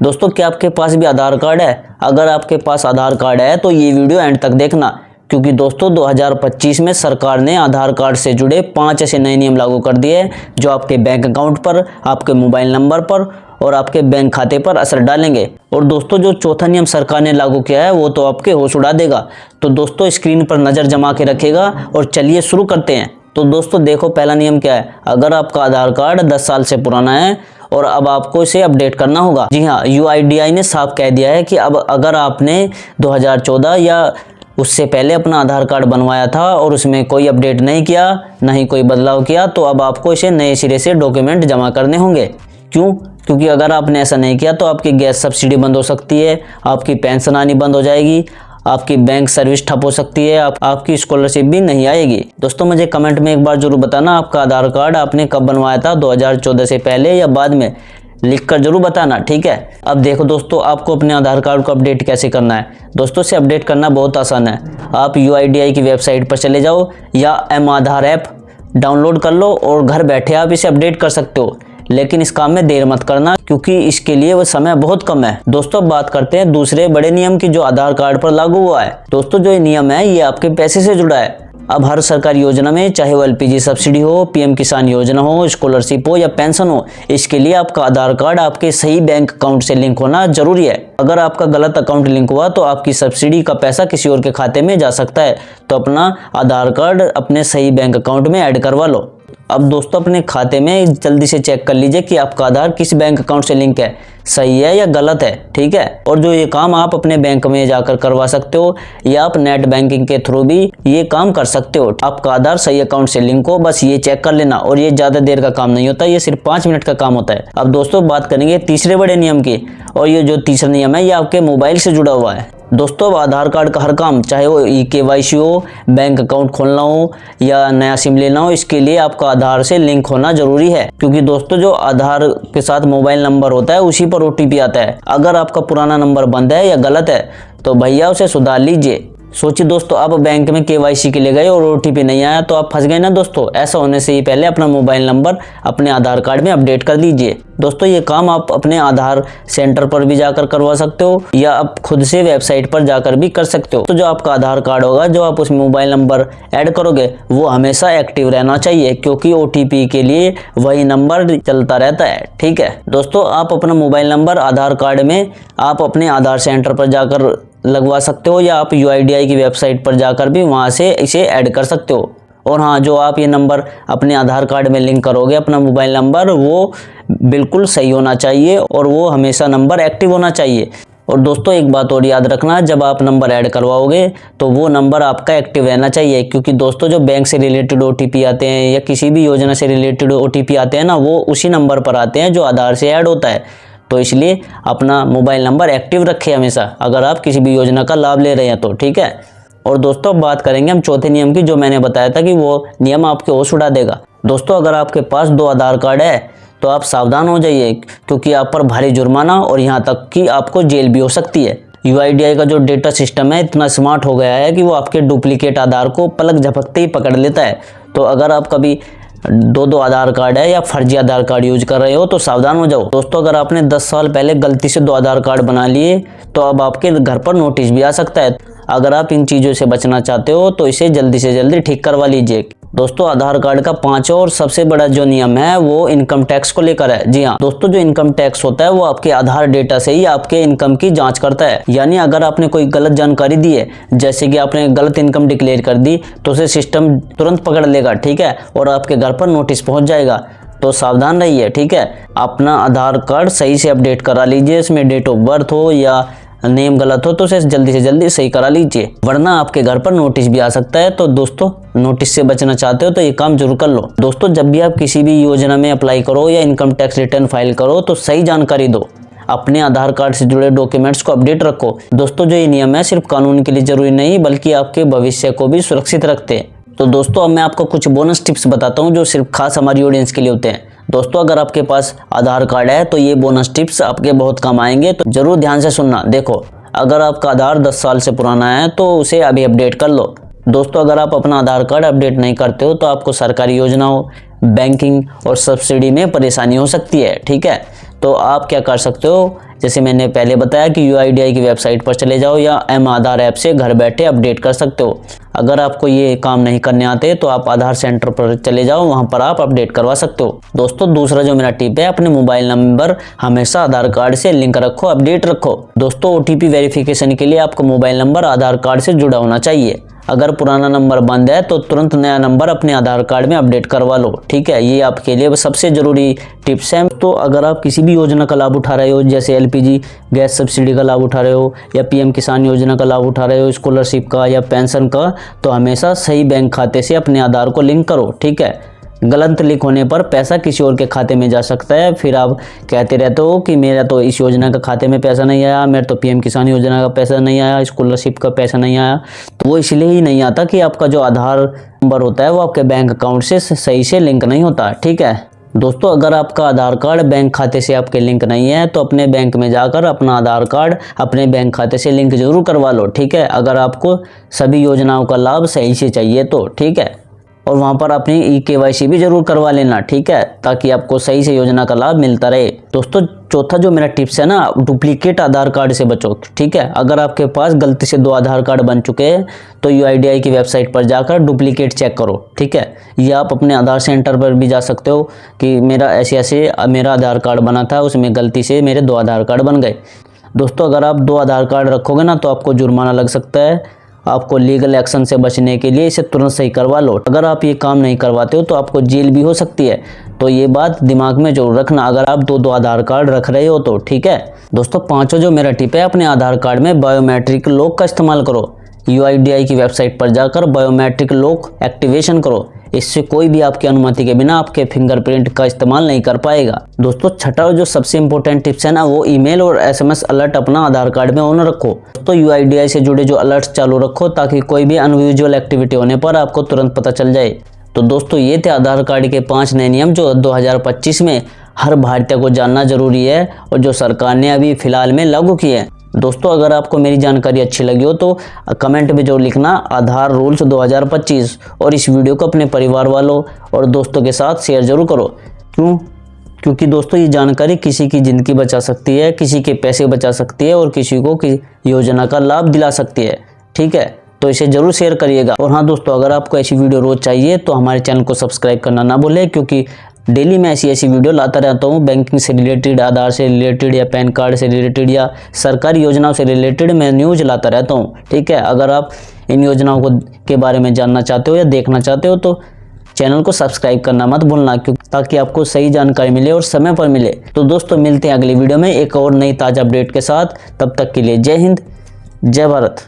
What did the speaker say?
दोस्तों क्या आपके पास भी आधार कार्ड है? अगर आपके पास आधार कार्ड है तो ये वीडियो एंड तक देखना, क्योंकि दोस्तों 2025 में सरकार ने आधार कार्ड से जुड़े 5 ऐसे नए नियम लागू कर दिए हैं जो आपके बैंक अकाउंट पर, आपके मोबाइल नंबर पर और आपके बैंक खाते पर असर डालेंगे। और दोस्तों जो चौथा नियम सरकार ने लागू किया है वो तो आपके होश उड़ा देगा। तो दोस्तों स्क्रीन पर नज़र जमा के रखेगा और चलिए शुरू करते हैं। तो दोस्तों देखो पहला नियम क्या है। अगर आपका आधार कार्ड 10 साल से पुराना है और अब आपको इसे अपडेट करना होगा। जी हाँ, UIDAI ने साफ कह दिया है कि अब अगर आपने 2014 या उससे पहले अपना आधार कार्ड बनवाया था और उसमें कोई अपडेट नहीं किया, नहीं कोई बदलाव किया, तो अब आपको इसे नए सिरे से डॉक्यूमेंट जमा करने होंगे। क्यों? क्योंकि अगर आपने ऐसा नहीं किया तो आपकी गैस सब्सिडी बंद हो सकती है, आपकी पेंशन आनी बंद हो जाएगी, आपकी बैंक सर्विस ठप हो सकती है, आपकी स्कॉलरशिप भी नहीं आएगी। दोस्तों मुझे कमेंट में एक बार जरूर बताना आपका आधार कार्ड आपने कब बनवाया था, 2014 से पहले या बाद में, लिखकर जरूर बताना, ठीक है। अब देखो दोस्तों आपको अपने आधार कार्ड को अपडेट कैसे करना है। दोस्तों इसे अपडेट करना बहुत आसान है। आप UIDAI की वेबसाइट पर चले जाओ या M-आधार ऐप डाउनलोड कर लो और घर बैठे आप इसे अपडेट कर सकते हो। लेकिन इस काम में देर मत करना, क्योंकि इसके लिए वो समय बहुत कम है। दोस्तों अब बात करते हैं दूसरे बड़े नियम की जो आधार कार्ड पर लागू हुआ है। दोस्तों जो ये नियम है ये आपके पैसे से जुड़ा है। अब हर सरकारी योजना में, चाहे वो LPG सब्सिडी हो, PM किसान योजना हो, स्कॉलरशिप हो या पेंशन हो, इसके लिए आपका आधार कार्ड आपके सही बैंक अकाउंट से लिंक होना जरूरी है। अगर आपका गलत अकाउंट लिंक हुआ तो आपकी सब्सिडी का पैसा किसी और के खाते में जा सकता है। तो अपना आधार कार्ड अपने सही बैंक अकाउंट में ऐड करवा लो। अब दोस्तों अपने खाते में जल्दी से चेक कर लीजिए कि आपका आधार किस बैंक अकाउंट से लिंक है, सही है या गलत है, ठीक है। और जो ये काम आप अपने बैंक में जाकर करवा सकते हो या आप नेट बैंकिंग के थ्रू भी ये काम कर सकते हो। आपका आधार सही अकाउंट से लिंक हो, बस ये चेक कर लेना। और ये ज़्यादा देर का काम नहीं होता, ये सिर्फ 5 मिनट का काम होता है। अब दोस्तों बात करेंगे तीसरे बड़े नियम की, और ये जो तीसरा नियम है ये आपके मोबाइल से जुड़ा हुआ है। दोस्तों अब आधार कार्ड का हर काम, चाहे वो KYC हो, बैंक अकाउंट खोलना हो या नया सिम लेना हो, इसके लिए आपका आधार से लिंक होना जरूरी है। क्योंकि दोस्तों जो आधार के साथ मोबाइल नंबर होता है उसी पर OTP आता है। अगर आपका पुराना नंबर बंद है या गलत है तो भैया उसे सुधार लीजिए। सोचिए दोस्तों आप बैंक में KYC के लिए गए और OTP नहीं आया तो आप फंस गए ना दोस्तों। ऐसा होने से ही पहले अपना मोबाइल नंबर अपने आधार कार्ड में अपडेट कर लीजिए। दोस्तों ये काम आप अपने आधार सेंटर पर भी जाकर करवा सकते हो या आप खुद से वेबसाइट पर जाकर भी कर सकते हो। तो जो आपका आधार कार्ड होगा, जो आप उसमें मोबाइल नंबर ऐड करोगे, वो हमेशा एक्टिव रहना चाहिए, क्योंकि OTP के लिए वही नंबर चलता रहता है, ठीक है। दोस्तों आप अपना मोबाइल नंबर आधार कार्ड में आप अपने आधार सेंटर पर जाकर लगवा सकते हो या आप UIDAI की वेबसाइट पर जाकर भी वहां से इसे ऐड कर सकते हो। और हाँ, जो आप ये नंबर अपने आधार कार्ड में लिंक करोगे, अपना मोबाइल नंबर, वो बिल्कुल सही होना चाहिए और वो हमेशा नंबर एक्टिव होना चाहिए। और दोस्तों एक बात और याद रखना, जब आप नंबर ऐड करवाओगे तो वो नंबर आपका एक्टिव रहना चाहिए, क्योंकि दोस्तों जो बैंक से रिलेटेड OTP आते हैं या किसी भी योजना से रिलेटेड OTP आते हैं ना, वो उसी नंबर पर आते हैं जो आधार से ऐड होता है। तो इसलिए अपना मोबाइल नंबर एक्टिव रखें हमेशा, अगर आप किसी भी योजना का लाभ ले रहे हैं तो, ठीक है। और दोस्तों बात करेंगे हम चौथे नियम की, जो मैंने बताया था कि वो नियम आपके होश उड़ा देगा। दोस्तों अगर आपके पास 2 आधार कार्ड है तो आप सावधान हो जाइए, क्योंकि आप पर भारी जुर्माना और यहाँ तक कि आपको जेल भी हो सकती है। UIDAI का जो डेटा सिस्टम है इतना स्मार्ट हो गया है कि वो आपके डुप्लीकेट आधार को पलक झपकते ही पकड़ लेता है। तो अगर आप कभी 2 आधार कार्ड है या फर्जी आधार कार्ड यूज कर रहे हो तो सावधान हो जाओ। दोस्तों अगर आपने 10 साल पहले गलती से 2 आधार कार्ड बना लिए तो अब आपके घर पर नोटिस भी आ सकता है। अगर आप इन चीज़ों से बचना चाहते हो तो इसे जल्दी से जल्दी ठीक करवा लीजिए। दोस्तों आधार कार्ड का 5वां और सबसे बड़ा जो नियम है वो इनकम टैक्स को लेकर है। जी हाँ दोस्तों, जो इनकम टैक्स होता है वो आपके आधार डेटा से ही आपके इनकम की जांच करता है। यानी अगर आपने कोई गलत जानकारी दी है, जैसे कि आपने गलत इनकम डिक्लेयर कर दी, तो उसे सिस्टम तुरंत पकड़ लेगा, ठीक है, और आपके घर पर नोटिस पहुंच जाएगा। तो सावधान रहिए, ठीक है। अपना आधार कार्ड सही से अपडेट करा लीजिए, इसमें डेट ऑफ बर्थ हो या नेम गलत हो तो उसे जल्दी से जल्दी सही करा लीजिए, वरना आपके घर पर नोटिस भी आ सकता है। तो दोस्तों नोटिस से बचना चाहते हो तो ये काम जरूर कर लो। दोस्तों जब भी आप किसी भी योजना में अप्लाई करो या इनकम टैक्स रिटर्न फाइल करो तो सही जानकारी दो, अपने आधार कार्ड से जुड़े डॉक्यूमेंट्स को अपडेट रखो। दोस्तों जो ये नियम है सिर्फ कानून के लिए जरूरी नहीं बल्कि आपके भविष्य को भी सुरक्षित रखते हैं। तो दोस्तों अब मैं आपको कुछ बोनस टिप्स बताता हूँ जो सिर्फ खास हमारी ऑडियंस के लिए होते हैं। दोस्तों अगर आपके पास आधार कार्ड है तो ये बोनस टिप्स आपके बहुत काम आएंगे, तो जरूर ध्यान से सुनना। देखो, अगर आपका आधार 10 साल से पुराना है तो उसे अभी अपडेट कर लो। दोस्तों अगर आप अपना आधार कार्ड अपडेट नहीं करते हो तो आपको सरकारी योजनाओं, बैंकिंग और सब्सिडी में परेशानी हो सकती है, ठीक है। तो आप क्या कर सकते हो, जैसे मैंने पहले बताया कि UIDAI की वेबसाइट पर चले जाओ या M-आधार ऐप से घर बैठे अपडेट कर सकते हो। अगर आपको ये काम नहीं करने आते तो आप आधार सेंटर पर चले जाओ, वहां पर आप अपडेट करवा सकते हो। दोस्तों दूसरा जो मेरा टिप है, अपने मोबाइल नंबर हमेशा आधार कार्ड से लिंक रखो, अपडेट रखो। दोस्तों OTP वेरिफिकेशन के लिए आपका मोबाइल नंबर आधार कार्ड से जुड़ा होना चाहिए। अगर पुराना नंबर बंद है तो तुरंत नया नंबर अपने आधार कार्ड में अपडेट करवा लो, ठीक है। ये आपके लिए सबसे जरूरी टिप्स हैं। तो अगर आप किसी भी योजना का लाभ उठा रहे हो, जैसे LPG गैस सब्सिडी का लाभ उठा रहे हो या PM किसान योजना का लाभ उठा रहे हो, स्कॉलरशिप का या पेंशन का, तो हमेशा सही बैंक खाते से अपने आधार को लिंक करो, ठीक है। गलत लिंक होने पर पैसा किसी और के खाते में जा सकता है, फिर आप कहते रहते हो कि मेरा तो इस योजना का खाते में पैसा नहीं आया, मेरा तो PM किसान योजना का पैसा नहीं आया, स्कॉलरशिप का पैसा नहीं आया। तो वो इसलिए ही नहीं आता कि आपका जो आधार नंबर होता है वो आपके बैंक अकाउंट से सही से लिंक नहीं होता, ठीक है। दोस्तों अगर आपका आधार कार्ड बैंक खाते से आपके लिंक नहीं है तो अपने बैंक में जाकर अपना आधार कार्ड अपने बैंक खाते से लिंक जरूर करवा लो, ठीक है। अगर आपको सभी योजनाओं का लाभ सही से चाहिए तो, ठीक है। और वहां पर अपनी KYC भी जरूर करवा लेना, ठीक है, ताकि आपको सही से योजना का लाभ मिलता रहे। दोस्तों चौथा जो मेरा टिप्स है ना, डुप्लीकेट आधार कार्ड से बचो, ठीक है। अगर आपके पास गलती से 2 आधार कार्ड बन चुके हैं तो UIDAI की वेबसाइट पर जाकर डुप्लीकेट चेक करो, ठीक है। या आप अपने आधार सेंटर पर भी जा सकते हो कि मेरा ऐसे मेरा आधार कार्ड बना था, उसमें गलती से मेरे 2 आधार कार्ड बन गए। दोस्तों अगर आप 2 आधार कार्ड रखोगे ना तो आपको जुर्माना लग सकता है। आपको लीगल एक्शन से बचने के लिए इसे तुरंत सही करवा लो। अगर आप ये काम नहीं करवाते हो तो आपको जेल भी हो सकती है, तो ये बात दिमाग में जरूर रखना अगर आप 2 आधार कार्ड रख रहे हो तो, ठीक है। दोस्तों पांचवा जो मेरा टिप है, अपने आधार कार्ड में बायोमेट्रिक लॉक का इस्तेमाल करो। UIDAI की वेबसाइट पर जाकर बायोमेट्रिक लॉक एक्टिवेशन करो, इससे कोई भी आपकी अनुमति के बिना आपके फिंगरप्रिंट का इस्तेमाल नहीं कर पाएगा। दोस्तों छठा जो सबसे इंपॉर्टेंट टिप्स है ना, वो ईमेल और SMS अलर्ट अपना आधार कार्ड में ऑन रखो। तो UIDAI से जुड़े जो अलर्ट्स चालू रखो ताकि कोई भी अनयूजुअल एक्टिविटी होने पर आपको तुरंत पता चल जाए। तो दोस्तों ये थे आधार कार्ड के 5 नए नियम जो 2025 में हर भारतीय को जानना जरूरी है और जो सरकार ने अभी फिलहाल में लागू किए हैं। दोस्तों अगर आपको मेरी जानकारी अच्छी लगी हो तो कमेंट में जरूर लिखना आधार रूल्स 2025 और इस वीडियो को अपने परिवार वालों और दोस्तों के साथ शेयर जरूर करो। क्योंकि दोस्तों ये जानकारी किसी की ज़िंदगी बचा सकती है, किसी के पैसे बचा सकती है और किसी को योजना का लाभ दिला सकती है, ठीक है। तो इसे जरूर शेयर करिएगा। और हाँ दोस्तों अगर आपको ऐसी वीडियो रोज़ चाहिए तो हमारे चैनल को सब्सक्राइब करना ना भूलें, क्योंकि डेली मैं ऐसी वीडियो लाता रहता हूँ। बैंकिंग से रिलेटेड, आधार से रिलेटेड या पैन कार्ड से रिलेटेड या सरकारी योजनाओं से रिलेटेड मैं न्यूज़ लाता रहता हूँ, ठीक है। अगर आप इन योजनाओं के बारे में जानना चाहते हो या देखना चाहते हो तो चैनल को सब्सक्राइब करना मत भूलना, ताकि आपको सही जानकारी मिले और समय पर मिले। तो दोस्तों मिलते हैं अगली वीडियो में एक और नई ताज़ा अपडेट के साथ। तब तक के लिए जय हिंद, जय भारत।